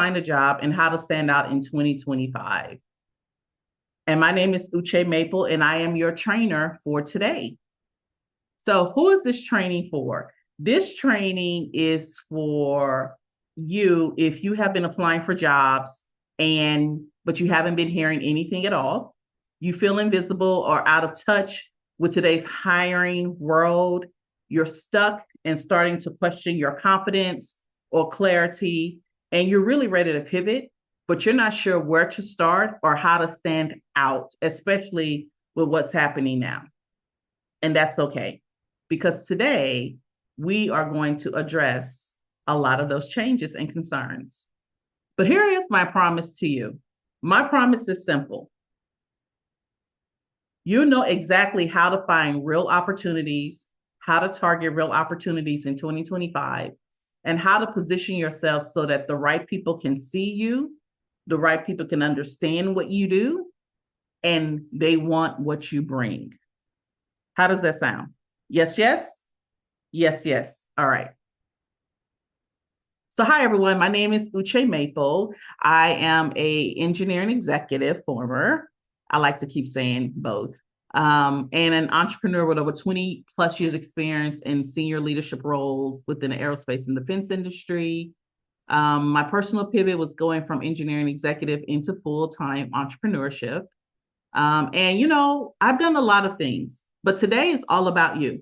find a job and how to stand out in 2025. And my name is Uche Maple, and I am your trainer for today. So, who is this training for? This training is for you if you have been applying for jobs but you haven't been hearing anything at all. You feel invisible or out of touch with today's hiring world. You're stuck and starting to question your confidence or clarity, and you're really ready to pivot, but you're not sure where to start or how to stand out, especially with what's happening now. And that's okay, because today we are going to address a lot of those changes and concerns. But here is my promise to you. My promise is simple. You know exactly how to find real opportunities, how to target real opportunities in 2025, and how to position yourself so that the right people can see you, the right people can understand what you do, and they want what you bring. How does that sound? Yes, yes? Yes, yes. All right. So hi everyone, my name is Uche Maple. I am a engineering executive, former. I like to keep saying both. And an entrepreneur with over 20 plus years experience in senior leadership roles within the aerospace and defense industry. My personal pivot was going from engineering executive into full-time entrepreneurship. I've done a lot of things, but today is all about you.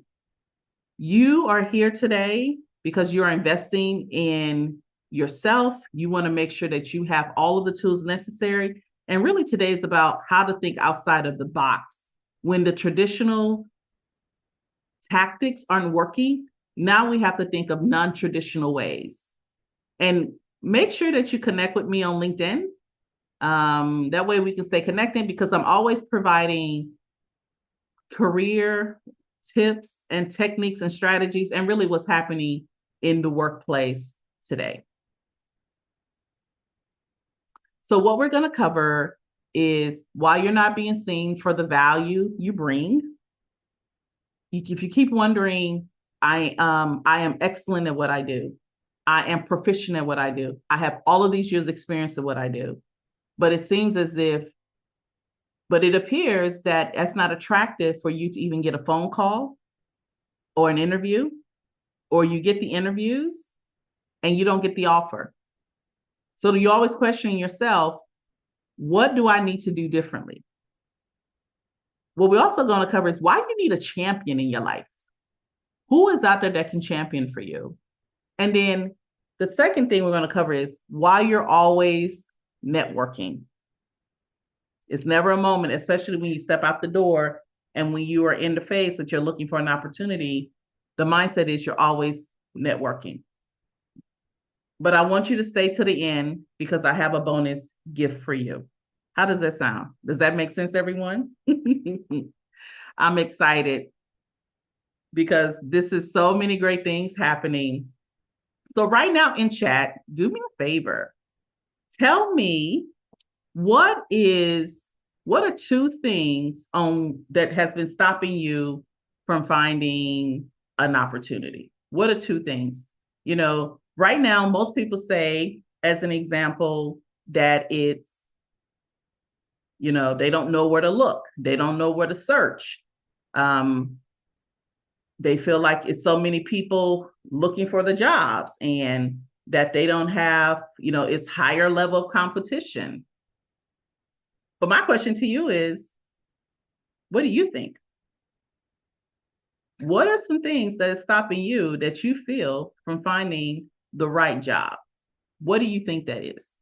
You are here today because you're investing in yourself. You want to make sure that you have all of the tools necessary. And really, today is about how to think outside of the box. When the traditional tactics aren't working, now we have to think of non-traditional ways. And make sure that you connect with me on LinkedIn. That way we can stay connected, because I'm always providing career tips and techniques and strategies and really what's happening in the workplace today. So what we're going to cover is why you're not being seen for the value you bring. If you keep wondering, I am excellent at what I do. I am proficient at what I do. I have all of these years experience of what I do. But it seems as if, but it appears that that's not attractive for you to even get a phone call or an interview, or you get the interviews and you don't get the offer. So you're always questioning yourself, what do I need to do differently? What we're also going to cover is why you need a champion in your life. Who is out there that can champion for you? And then the second thing we're going to cover is why you're always networking. It's never a moment, especially when you step out the door and when you are in the phase that you're looking for an opportunity, the mindset is you're always networking. But I want you to stay to the end because I have a bonus gift for you. How does that sound? Does that make sense, everyone? I'm excited because this is so many great things happening. So right now in chat, do me a favor. Tell me what are two things that has been stopping you from finding an opportunity? What are two things? Right now, most people say, as an example, that it's, they don't know where to look. They don't know where to search. They feel like it's so many people looking for the jobs and that they don't have, it's higher level of competition. But my question to you is, what do you think? What are some things that are stopping you that you feel from finding the right job? What do you think that is?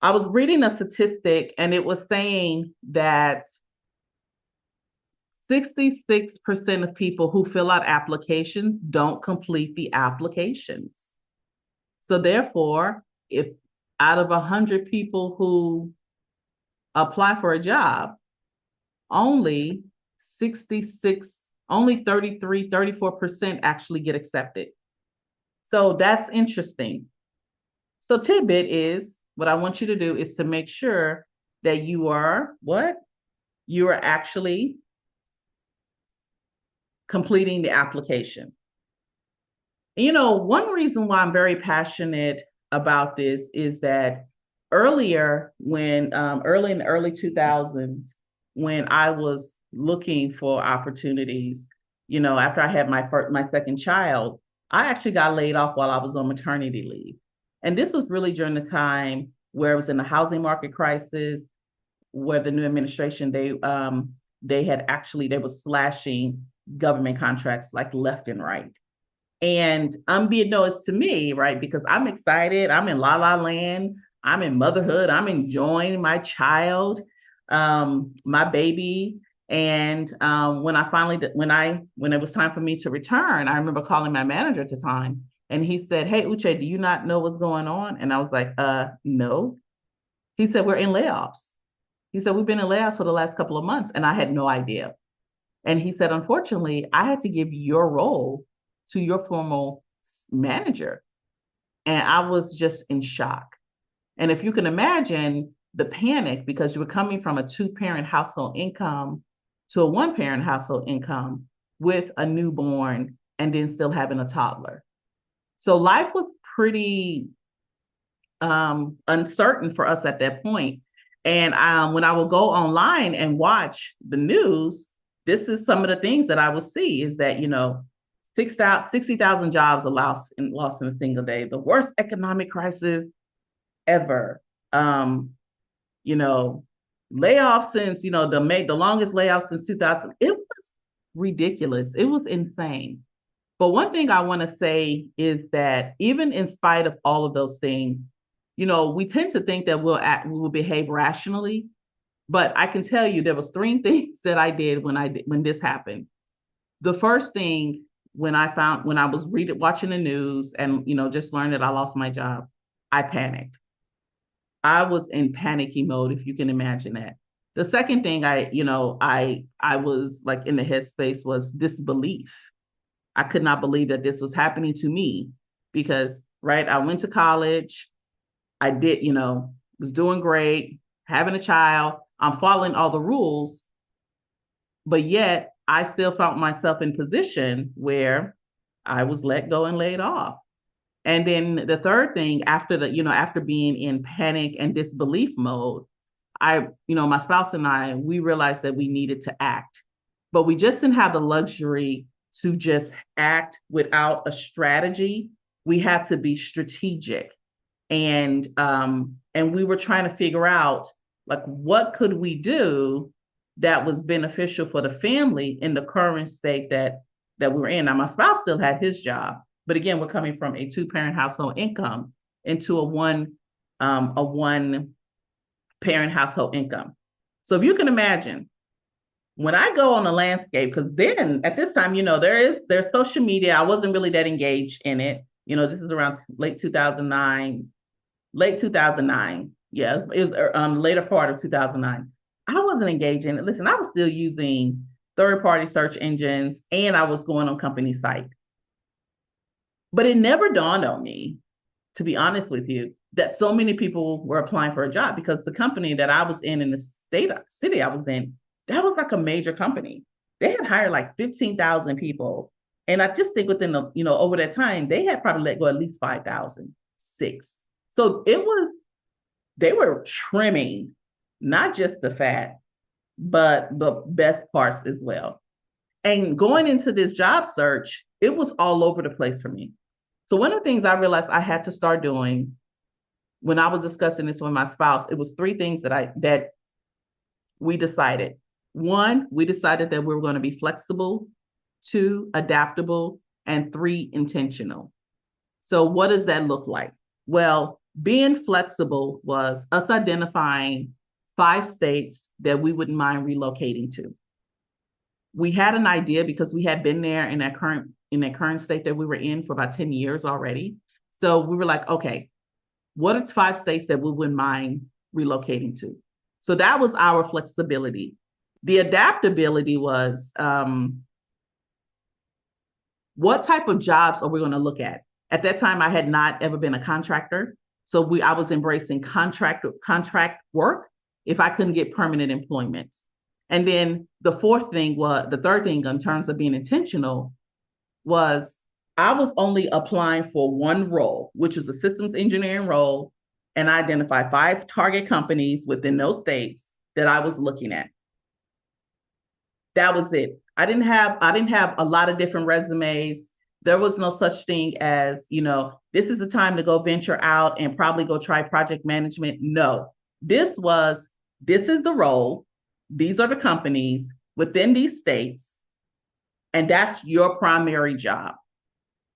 I was reading a statistic and it was saying that 66% of people who fill out applications don't complete the applications. So therefore, if out of 100 people who apply for a job, only 33, 34% actually get accepted. So that's interesting. So tidbit is, what I want you to do is to make sure that you are what? You are actually completing the application. You know, one reason why I'm very passionate about this is that earlier, when early in the early 2000s, when I was looking for opportunities, you know, after I had my second child, I actually got laid off while I was on maternity leave. And this was really during the time where it was in the housing market crisis, where the new administration, they had actually, they were slashing government contracts like left and right. And unbeknownst to me, right? Because I'm excited, I'm in la la land, I'm in motherhood, I'm enjoying my child, my baby. And when I finally, when it was time for me to return, I remember calling my manager at the time, and he said, "Hey, Uche, do you not know what's going on?" And I was like, no." He said, "We're in layoffs." He said, "We've been in layoffs for the last couple of months," and I had no idea. And he said, "Unfortunately, I had to give your role to your former manager." And I was just in shock. And if you can imagine the panic, because you were coming from a two-parent household income to a one-parent household income with a newborn and then still having a toddler. So life was pretty uncertain for us at that point. And when I would go online and watch the news, this is some of the things that I would see is that, you know, 60,000 jobs are lost in a single day, the worst economic crisis ever. Um, you know, layoffs since, you know, the longest layoffs since 2000. It was ridiculous. It was insane. But one thing I want to say is that even in spite of all of those things, you know, we tend to think that we will behave rationally. But I can tell you there was three things that I did when this happened. The first thing, when I was watching the news and, you know, just learned that I lost my job, I panicked. I was in panicky mode, if you can imagine that. The second thing I was like in the headspace was disbelief. I could not believe that this was happening to me because, right, I went to college. I did, you know, was doing great, having a child. I'm following all the rules, but yet I still found myself in position where I was let go and laid off. And then the third thing, after being in panic and disbelief mode, my spouse and I, we realized that we needed to act, but we just didn't have the luxury to just act without a strategy. We had to be strategic, and we were trying to figure out like what could we do that was beneficial for the family in the current state that we were in. Now, my spouse still had his job, but again, we're coming from a two-parent household income into a one parent household income. So if you can imagine, when I go on the landscape, because then at this time, you know, there's social media. I wasn't really that engaged in it. You know, this is around late 2009, late 2009. Yeah, it was later part of 2009. I wasn't engaged in it. Listen, I was still using third-party search engines, and I was going on company site. But it never dawned on me, to be honest with you, that so many people were applying for a job, because the company that I was in the city I was in, that was like a major company. They had hired like 15,000 people. And I just think within over that time, they had probably let go at least 5,000, six. So they were trimming not just the fat, but the best parts as well. And going into this job search, it was all over the place for me. So one of the things I realized I had to start doing when I was discussing this with my spouse, it was three things that we decided. One, we decided that we were going to be flexible. Two, adaptable. And three, intentional. So what does that look like? Well, being flexible was us identifying 5 states that we wouldn't mind relocating to. We had an idea because we had been there in that current state that we were in for about 10 years already. So we were like, okay, what are 5 states that we wouldn't mind relocating to? So that was our flexibility. The adaptability was what type of jobs are we going to look at? At that time, I had not ever been a contractor. So I was embracing contract work if I couldn't get permanent employment. And then the third thing in terms of being intentional was I was only applying for one role, which was a systems engineering role, and I identified 5 target companies within those states that I was looking at. That was it. I didn't have a lot of different resumes. There was no such thing as, this is the time to go venture out and probably go try project management. No. This is the role. These are the companies within these states, and that's your primary job.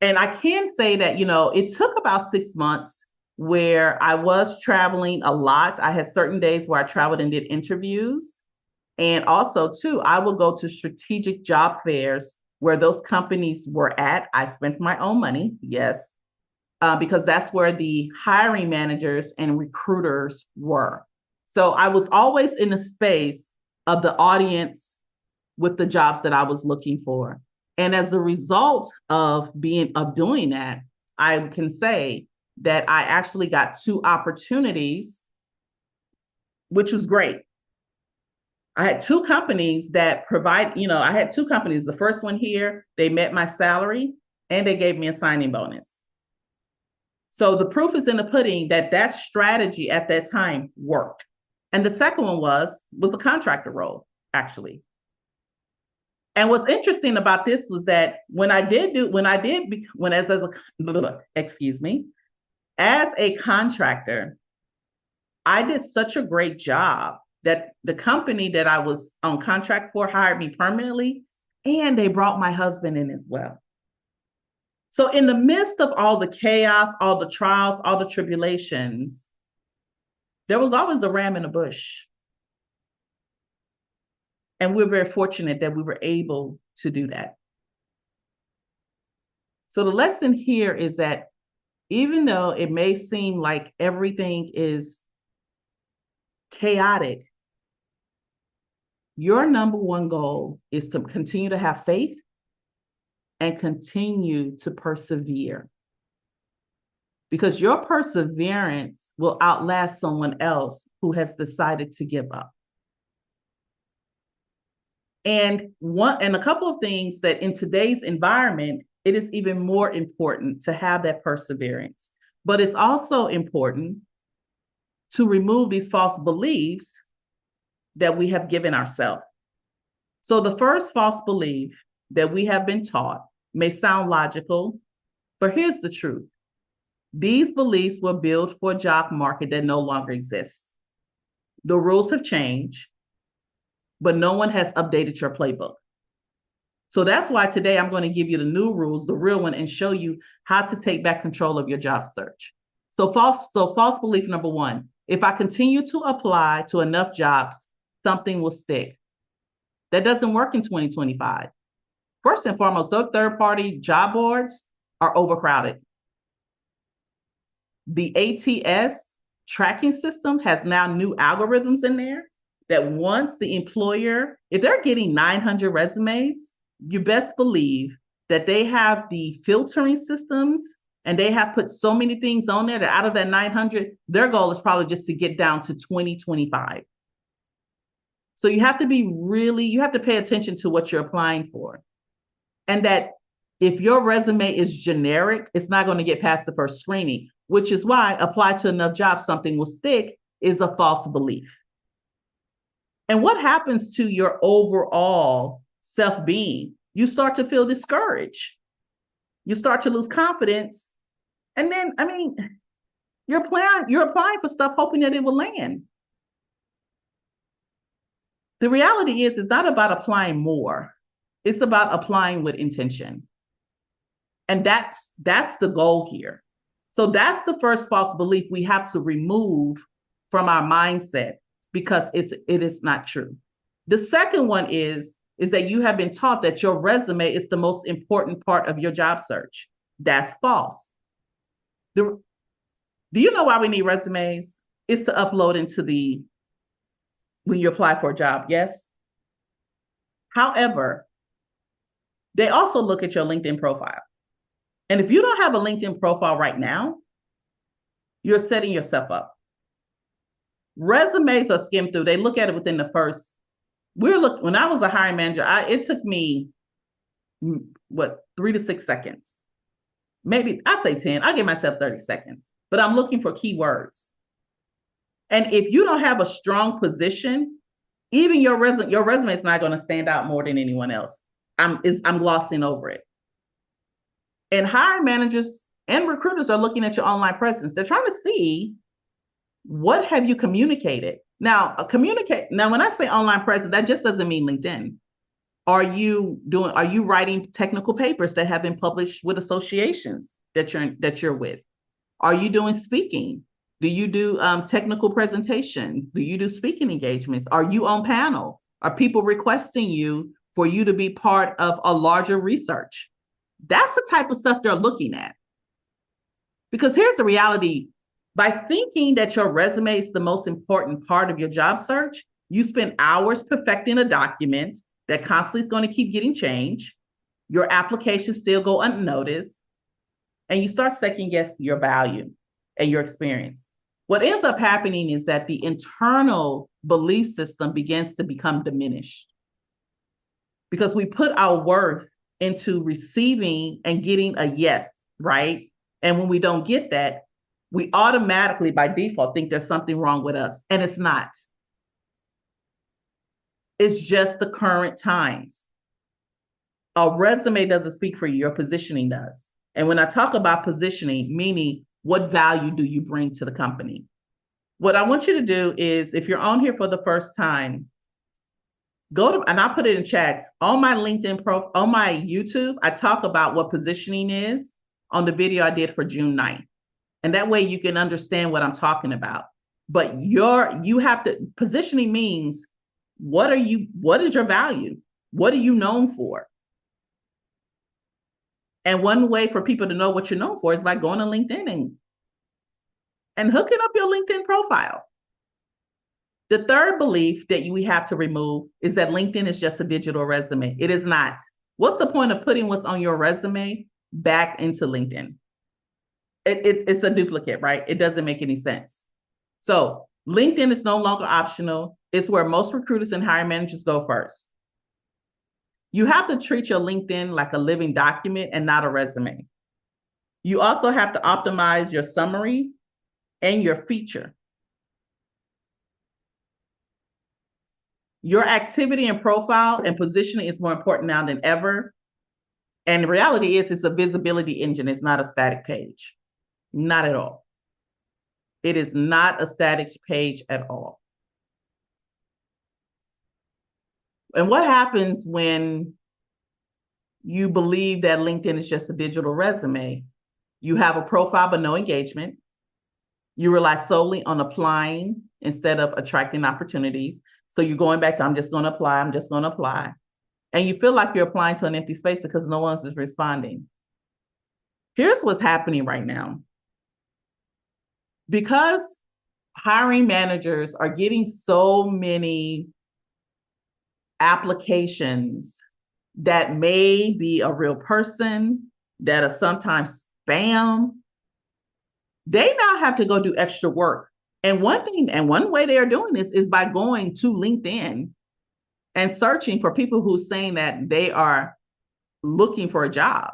And I can say that, it took about 6 months where I was traveling a lot. I had certain days where I traveled and did interviews. And also, too, I will go to strategic job fairs where those companies were at. I spent my own money, yes, because that's where the hiring managers and recruiters were. So I was always in the space of the audience with the jobs that I was looking for. And as a result of doing that, I can say that I actually got 2 opportunities, which was great. I had 2 companies that I had 2 companies. The first one here, they met my salary and they gave me a signing bonus. So the proof is in the pudding that that strategy at that time worked. And the second one was the contractor role, actually. And what's interesting about this was that as a contractor, I did such a great job that the company that I was on contract for hired me permanently, and they brought my husband in as well. So in the midst of all the chaos, all the trials, all the tribulations, there was always a ram in the bush. And we're very fortunate that we were able to do that. So the lesson here is that even though it may seem like everything is chaotic, your number one goal is to continue to have faith and continue to persevere. Because your perseverance will outlast someone else who has decided to give up. And a couple of things that in today's environment, it is even more important to have that perseverance. But it's also important to remove these false beliefs that we have given ourselves. So the first false belief that we have been taught may sound logical, but here's the truth. These beliefs were built for a job market that no longer exists. The rules have changed, but no one has updated your playbook. So that's why today I'm going to give you the new rules, the real one, and show you how to take back control of your job search. So false belief number 1, if I continue to apply to enough jobs, something will stick. That doesn't work in 2025. First and foremost, those third-party job boards are overcrowded. The ATS tracking system has now new algorithms in there that once the employer, if they're getting 900 resumes, you best believe that they have the filtering systems and they have put so many things on there that out of that 900, their goal is probably just to get down to 2025. So you have to pay attention to what you're applying for. And that if your resume is generic, it's not going to get past the first screening, which is why apply to enough jobs, something will stick is a false belief. And what happens to your overall self-being? You start to feel discouraged. You start to lose confidence. And then, you're applying for stuff hoping that it will land. The reality is, it's not about applying more. It's about applying with intention. And that's the goal here. So that's the first false belief we have to remove from our mindset because it is not true. The second one is that you have been taught that your resume is the most important part of your job search. That's false. Do you know why we need resumes? It's to upload when you apply for a job, yes? However, they also look at your LinkedIn profile. And if you don't have a LinkedIn profile right now, you're setting yourself up. Resumes are skimmed through. They look at it within the first. When I was a hiring manager, it took me 3 to 6 seconds maybe I say 10, I'll give myself 30 seconds, but I'm looking for keywords. And if you don't have a strong position, even your resume is not going to stand out more than anyone else. I'm glossing over it. And hiring managers and recruiters are looking at your online presence. They're trying to see what have you communicated. Now, when I say online presence, that just doesn't mean LinkedIn. Are you writing technical papers that have been published with associations that you're with? Are you doing speaking? Do you do technical presentations? Do you do speaking engagements? Are you on panel? Are people requesting you for you to be part of a larger research? That's the type of stuff they're looking at. Because here's the reality. By thinking that your resume is the most important part of your job search, you spend hours perfecting a document that constantly is going to keep getting changed. Your applications still go unnoticed, and you start second guessing your value and your experience. What ends up happening is that the internal belief system begins to become diminished because we put our worth into receiving and getting a yes, right? And when we don't get that, we automatically, by default, think there's something wrong with us, and it's not. It's just the current times. A resume doesn't speak for you, your positioning does. And when I talk about positioning, meaning what value do you bring to the company? What I want you to do is, if you're on here for the first time, go to, and I'll put it in chat, on my LinkedIn on my YouTube, I talk about what positioning is on the video I did for June 9th. And that way you can understand what I'm talking about. But positioning means, what is your value? What are you known for? And one way for people to know what you're known for is by going to LinkedIn and hooking up your LinkedIn profile. The third belief that we have to remove is that LinkedIn is just a digital resume. It is not. What's the point of putting what's on your resume back into LinkedIn? It's a duplicate, right? It doesn't make any sense. So LinkedIn is no longer optional. It's where most recruiters and hiring managers go first. You have to treat your LinkedIn like a living document and not a resume. You also have to optimize your summary and your feature. Your activity and profile and positioning is more important now than ever. And the reality is, it's a visibility engine. It's not a static page. Not at all. It is not a static page at all. And what happens when you believe that LinkedIn is just a digital resume? You have a profile but no engagement. You rely solely on applying instead of attracting opportunities. So you're going back to, I'm just going to apply, I'm just going to apply. And you feel like you're applying to an empty space because no one else is responding. Here's what's happening right now. Because hiring managers are getting so many applications that may be a real person, that are sometimes spam, they now have to go do extra work. And one way they are doing this is by going to LinkedIn and searching for people who are saying that they are looking for a job.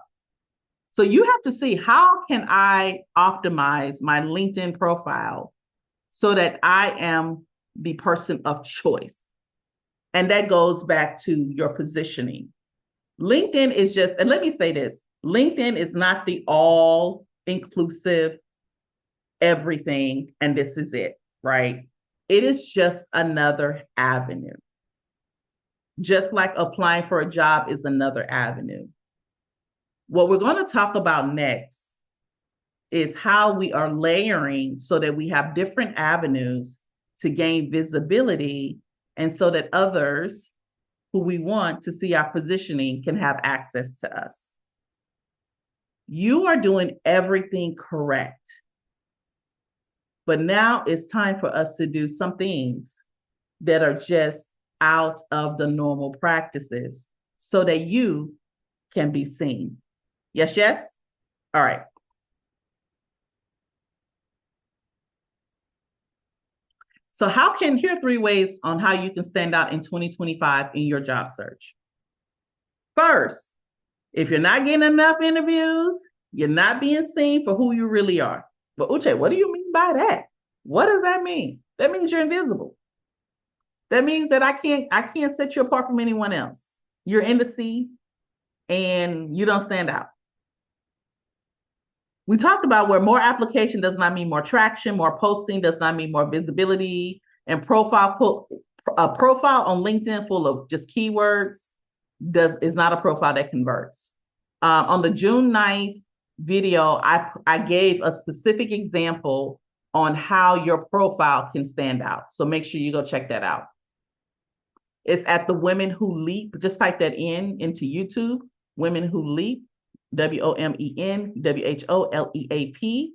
So you have to see, how can I optimize my LinkedIn profile so that I am the person of choice? And that goes back to your positioning. LinkedIn is just, and let me say this, LinkedIn is not the all-inclusive everything, and this is it, right? It is just another avenue. Just like applying for a job is another avenue. What we're going to talk about next is how we are layering so that we have different avenues to gain visibility, and so that others who we want to see our positioning can have access to us. You are doing everything correct. But now it's time for us to do some things that are just out of the normal practices so that you can be seen. Yes, yes? All right. So here are 3 ways on how you can stand out in 2025 in your job search. First, if you're not getting enough interviews, You're not being seen for who you really are. But Uche, what do you mean by that? What does that mean? That means you're invisible. That means that I can't set you apart from anyone else. You're in the sea and you don't stand out. We talked about where more application does not mean more traction, more posting does not mean more visibility, and a profile on LinkedIn full of just keywords is not a profile that converts. On the June 9th video, I gave a specific example on how your profile can stand out. So make sure you go check that out. It's at the Women Who Leap. Just type that into YouTube, Women Who Leap, WOMEN WHOLEAP,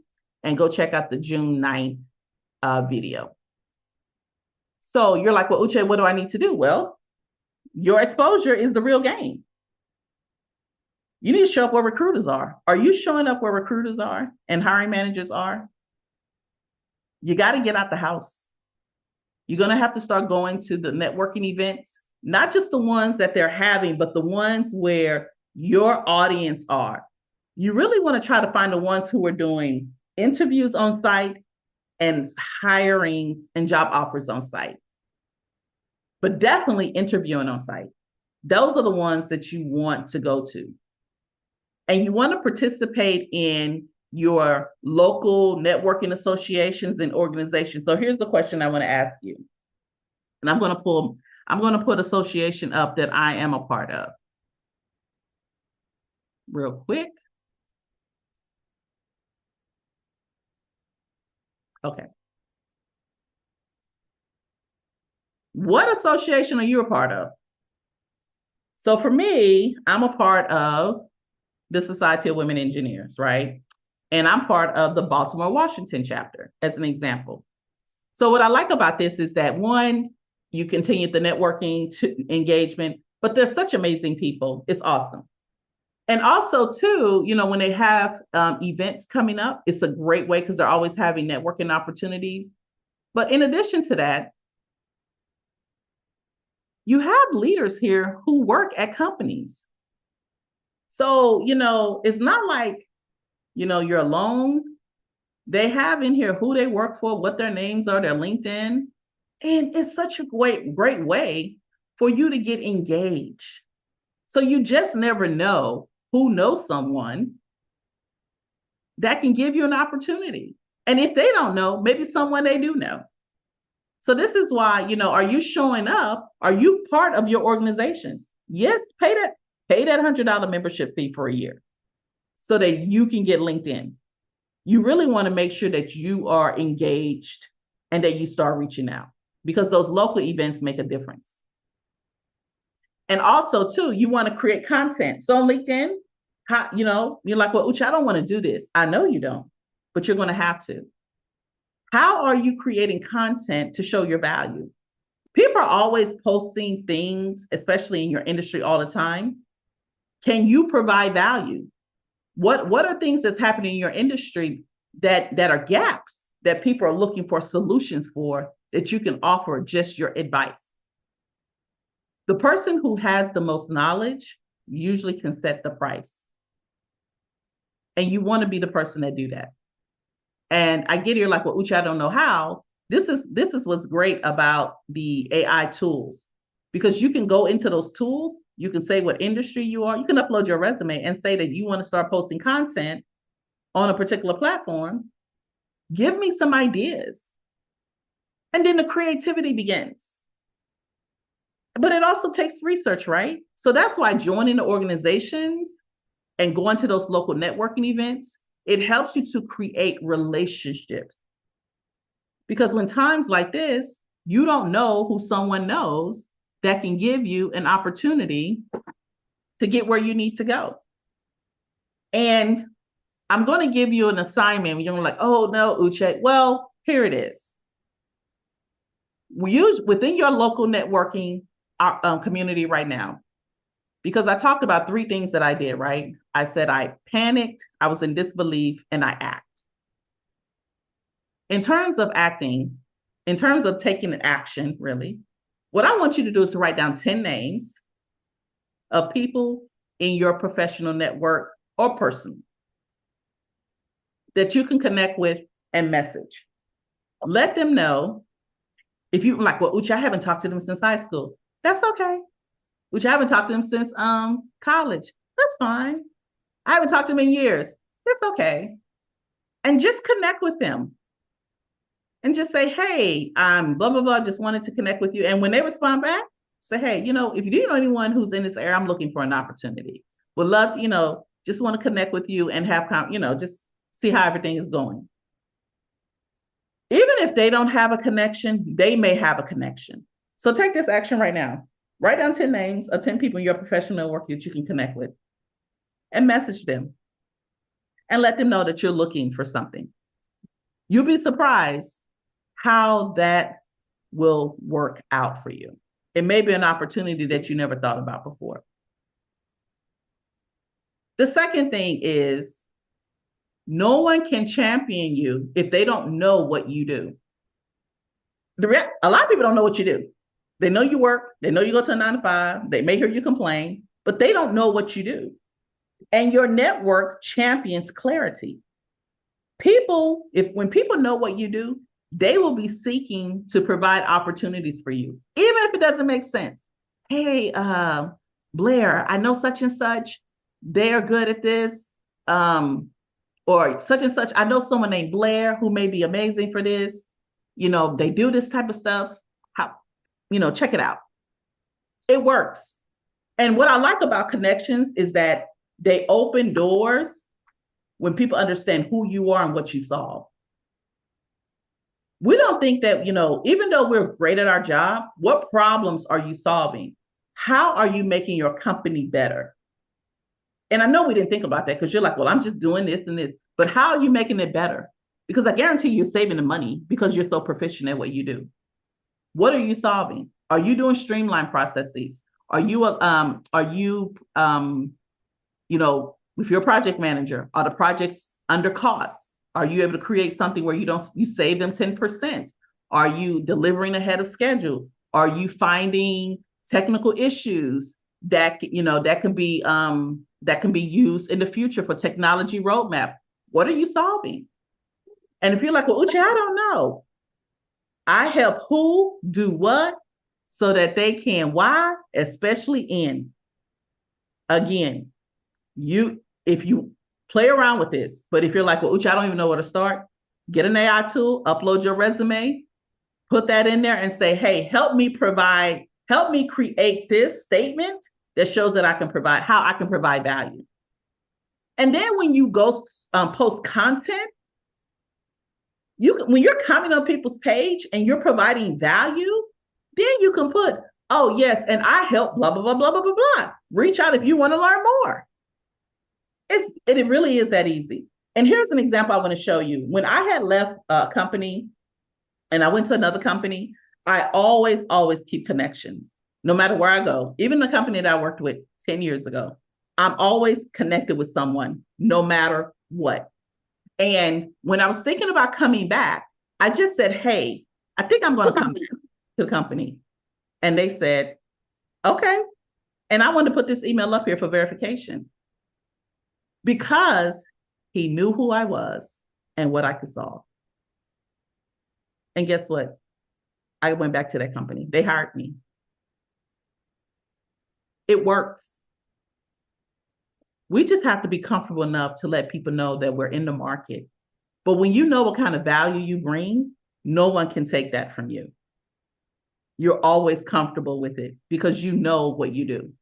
and go check out the June 9th video. So you're like, well, Uche, what do I need to do? Well, your exposure is the real game. You need to show up where recruiters are. Are you showing up where recruiters are and hiring managers are? You got to get out the house. You're going to have to start going to the networking events, not just the ones that they're having, but the ones where your audience are. You really want to try to find the ones who are doing interviews on site and hirings and job offers on site, but definitely interviewing on site. Those are the ones that you want to go to. And you want to participate in your local networking associations and organizations. So here's the question I want to ask you. And I'm going to put association up that I am a part of real quick. Okay. What association are you a part of? So for me, I'm a part of the Society of Women Engineers, right? And I'm part of the Baltimore, Washington chapter, as an example. So what I like about this is that, one, you continue the networking engagement, but they're such amazing people. It's awesome. And also, too, when they have events coming up, it's a great way because they're always having networking opportunities. But in addition to that, you have leaders here who work at companies. So, it's not like, you're alone. They have in here who they work for, what their names are, their LinkedIn. And it's such a great way for you to get engaged. So you just never know who knows someone that can give you an opportunity. And if they don't know, maybe someone they do know. So this is why, are you showing up? Are you part of your organizations? Yes, pay that $100 membership fee for a year so that you can get LinkedIn. You really want to make sure that you are engaged and that you start reaching out, because those local events make a difference. And also, too, you want to create content. So on LinkedIn, you're like, well, Uche, I don't want to do this. I know you don't, but you're going to have to. How are you creating content to show your value? People are always posting things, especially in your industry, all the time. Can you provide value? What are things that's happening in your industry that are gaps that people are looking for solutions for, that you can offer just your advice? The person who has the most knowledge usually can set the price. And you want to be the person that do that. And I get here like, well, Uche, I don't know how. This is what's great about the AI tools, because you can go into those tools. You can say what industry you are. You can upload your resume and say that you want to start posting content on a particular platform. Give me some ideas. And then the creativity begins. But it also takes research, right? So that's why joining the organizations and going to those local networking events, it helps you to create relationships. Because when times like this, you don't know who someone knows that can give you an opportunity to get where you need to go. And I'm going to give you an assignment. You're like, oh no, Uche. Well, here it is. We use within your local networking community right now, because I talked about 3 things that I did, right? I said I panicked, I was in disbelief, and I act. In terms of acting, in terms of taking an action, really, what I want you to do is to write down 10 names of people in your professional network or personal. that you can connect with and message. Let them know. If you like, well, Uche, I haven't talked to them since high school. That's okay. Uche, I haven't talked to them since college. That's fine. I haven't talked to them in years. That's okay. And just connect with them. And just say, hey, I'm blah, blah, blah, just wanted to connect with you. And when they respond back, say, hey, if you do know anyone who's in this area, I'm looking for an opportunity. Would love to, just want to connect with you and have, just see how everything is going. Even if they don't have a connection, they may have a connection. So take this action right now. Write down 10 names of 10 people in your professional network that you can connect with and message them and let them know that you're looking for something. You'll be surprised how that will work out for you. It may be an opportunity that you never thought about before. The second thing is, no one can champion you if they don't know what you do. A lot of people don't know what you do. They know you work, they know you go to a 9 to 5, they may hear you complain, but they don't know what you do. And your network champions clarity. When people know what you do, they will be seeking to provide opportunities for you, even if it doesn't make sense. Hey, Blair, I know such and such, they're good at this. Or such and such, I know someone named Blair who may be amazing for this. They do this type of stuff. Check it out. It works. And what I like about connections is that they open doors when people understand who you are and what you solve. We don't think that, even though we're great at our job, what problems are you solving? How are you making your company better? And I know we didn't think about that because you're like, well, I'm just doing this and this, but how are you making it better? Because I guarantee you're saving the money because you're so proficient at what you do. What are you solving? Are you doing streamlined processes? Are you, with your project manager, are the projects under costs? Are you able to create something where you save them 10%? Are you delivering ahead of schedule? Are you finding technical issues that can be used in the future for technology roadmap? What are you solving? And if you're like, well, Uche, I don't know. I help who do what so that they can why, especially in. Again, if you play around with this, but if you're like, well, Uche, I don't even know where to start, get an AI tool, upload your resume, put that in there and say, hey, help me create this statement that shows that how I can provide value. And then when you go post content, when you're commenting on people's page and you're providing value, then you can put, oh yes, and I help blah, blah, blah, blah, blah, blah, blah. Reach out if you want to learn more. It really is that easy. And here's an example I want to show you. When I had left a company and I went to another company, I always keep connections, no matter where I go. Even the company that I worked with 10 years ago, I'm always connected with someone, no matter what. And when I was thinking about coming back, I just said, hey, I think I'm going to come to the company. And they said, okay. And I wanted to put this email up here for verification because he knew who I was and what I could solve. And guess what? I went back to that company. They hired me. It works. We just have to be comfortable enough to let people know that we're in the market. But when you know what kind of value you bring, no one can take that from you. You're always comfortable with it because you know what you do.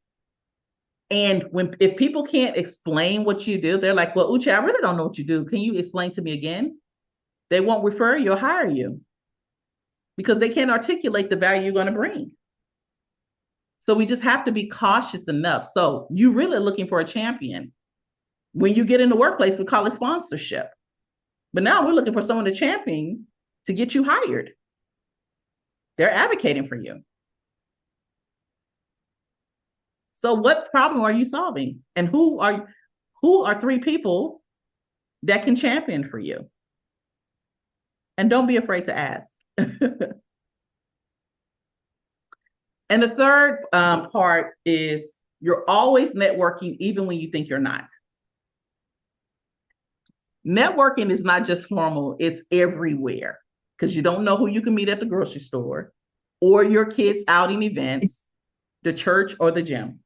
And if people can't explain what you do, they're like, well, Uche, I really don't know what you do. Can you explain to me again? They won't refer you or hire you because they can't articulate the value you're going to bring. So we just have to be cautious enough. So you're really looking for a champion. When you get in the workplace, we call it sponsorship. But now we're looking for someone to champion to get you hired. They're advocating for you. So what problem are you solving? And who are 3 people that can champion for you? And don't be afraid to ask. And the third part is you're always networking even when you think you're not. Networking is not just formal, it's everywhere because you don't know who you can meet at the grocery store or your kids' outing events, the church or the gym,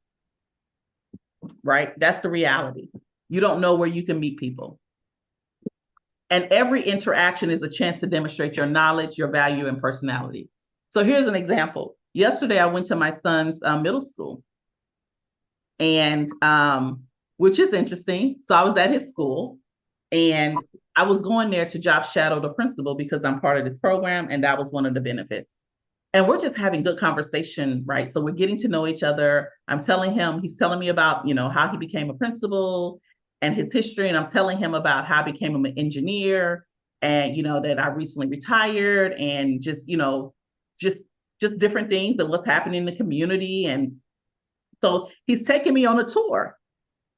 right? That's the reality. You don't know where you can meet people. And every interaction is a chance to demonstrate your knowledge, your value, and personality. So here's an example. Yesterday, I went to my son's middle school, and which is interesting. So I was at his school, and I was going there to job shadow the principal because I'm part of this program, and that was one of the benefits. And we're just having good conversation, right? So we're getting to know each other. I'm telling him, he's telling me about, how he became a principal and his history. And I'm telling him about how I became an engineer and, that I recently retired and just just different things and what's happening in the community. And so he's taking me on a tour.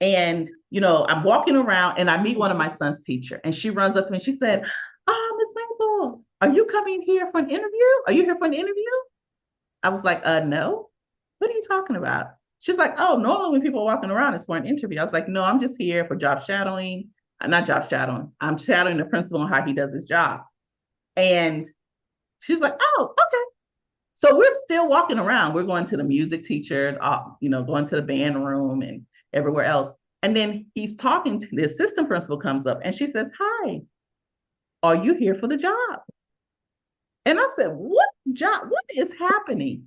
And, I'm walking around and I meet one of my son's teacher and she runs up to me and she said, Miss Maple, are you coming here for an interview? Are you here for an interview? I was like, no. What are you talking about? She's like, oh, normally when people are walking around, it's for an interview. I was like, no, I'm just here for job shadowing. Not job shadowing. I'm shadowing the principal on how he does his job. And she's like, oh, okay. So we're still walking around. We're going to the music teacher, going to the band room and everywhere else. And then he's talking to the assistant principal comes up and she says, hi, are you here for the job? And I said, what job? What is happening?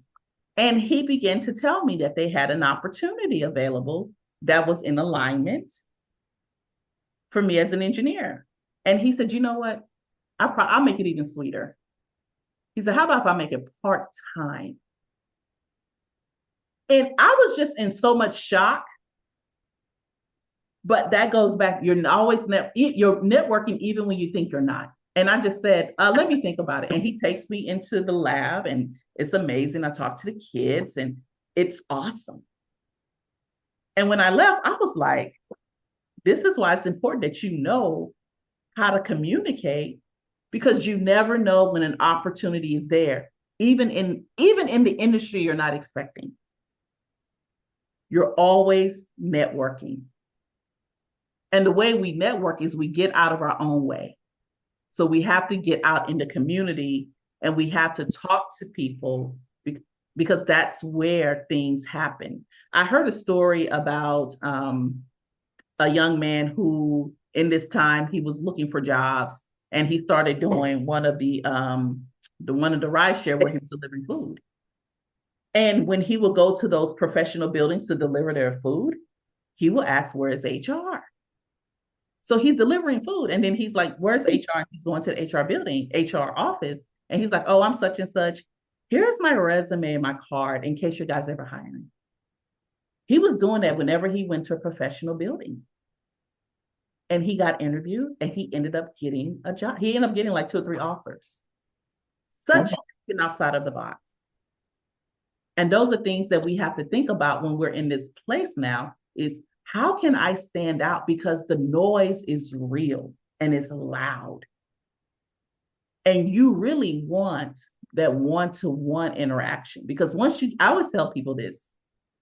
And he began to tell me that they had an opportunity available that was in alignment for me as an engineer. And he said, you know what? I'll make it even sweeter. He said, how about if I make it part-time? And I was just in so much shock. But that goes back, you're always you're networking even when you think you're not. And I just said, let me think about it. And he takes me into the lab and it's amazing. I talk to the kids and it's awesome. And when I left, I was like, this is why it's important that you know how to communicate because you never know when an opportunity is there, even in the industry you're not expecting. You're always networking. And the way we network is we get out of our own way. So we have to get out in the community and we have to talk to people because that's where things happen. I heard a story about a young man who in this time he was looking for jobs and he started doing one of the rideshare where he was delivering food. And when he would go to those professional buildings to deliver their food, he will ask, where is HR? So he's delivering food. And then he's like, where's HR? And he's going to the HR building, HR office. And he's like, oh, I'm such and such. Here's my resume and my card in case you guys ever hire me. He was doing that whenever he went to a professional building. And he got interviewed and he ended up getting a job. He ended up getting like 2 or 3 offers. Such outside of the box. And those are things that we have to think about when we're in this place now is how can I stand out? Because the noise is real and it's loud. And you really want that one-to-one interaction. Because I always tell people this,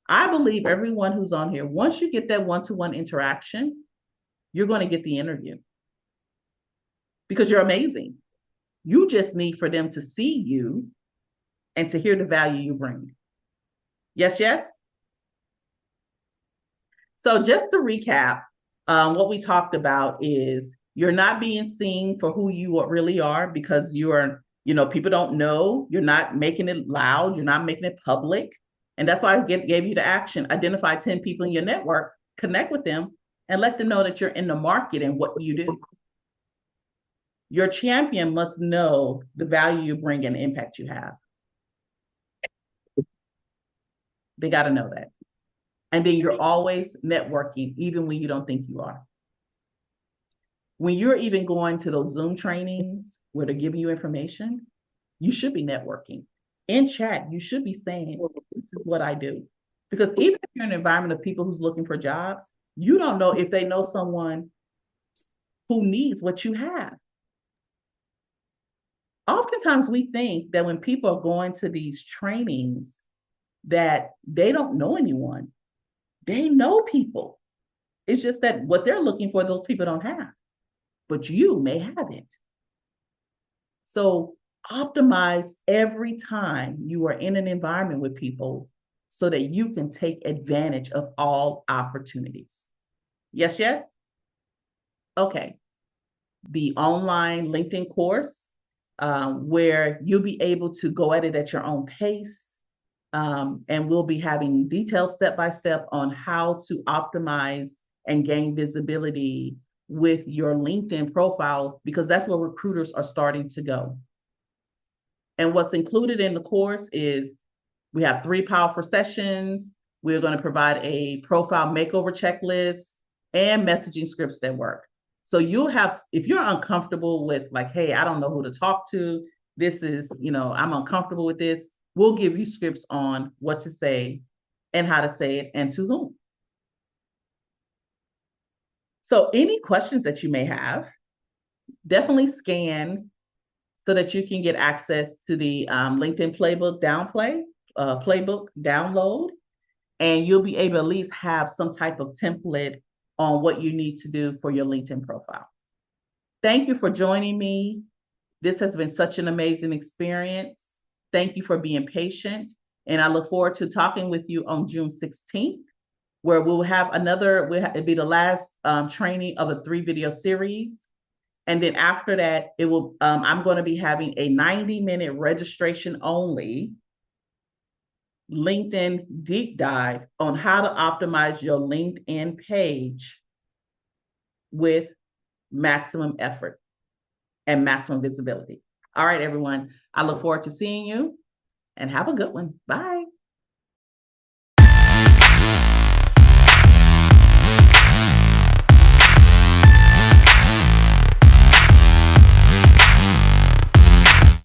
I believe everyone who's on here, once you get that one-to-one interaction, you're going to get the interview. Because you're amazing. You just need for them to see you and to hear the value you bring. Yes, yes? So just to recap, what we talked about is you're not being seen for who you really are because you are, people don't know. You're not making it loud. You're not making it public. And that's why I gave you the action. Identify 10 people in your network, connect with them, and let them know that you're in the market and what you do. Your champion must know the value you bring and the impact you have. They got to know that. And then you're always networking, even when you don't think you are. When you're even going to those Zoom trainings where they're giving you information, you should be networking. In chat, you should be saying, this is what I do. Because even if you're in an environment of people who's looking for jobs, you don't know if they know someone who needs what you have. Oftentimes we think that when people are going to these trainings that they don't know anyone. They know people. It's just that what they're looking for, those people don't have. but you may haven't. So optimize every time you are in an environment with people so that you can take advantage of all opportunities. Yes, yes? Okay. The online LinkedIn course, where you'll be able to go at it at your own pace. And we'll be having detailed step-by-step on how to optimize and gain visibility with your LinkedIn profile, because that's where recruiters are starting to go. And what's included in the course is we have 3 powerful sessions. We're going to provide a profile makeover checklist and messaging scripts that work. So you'll have, if you're uncomfortable with like, hey, I don't know who to talk to, this is, I'm uncomfortable with this, we'll give you scripts on what to say and how to say it and to whom. So any questions that you may have, definitely scan so that you can get access to the LinkedIn playbook download, and you'll be able to at least have some type of template on what you need to do for your LinkedIn profile. Thank you for joining me. This has been such an amazing experience. Thank you for being patient. And I look forward to talking with you on June 16th, where we'll have it'll be the last training of a 3-video series. And then after that, I'm going to be having a 90-minute registration only LinkedIn deep dive on how to optimize your LinkedIn page with maximum effort and maximum visibility. All right, everyone. I look forward to seeing you, and have a good one. Bye.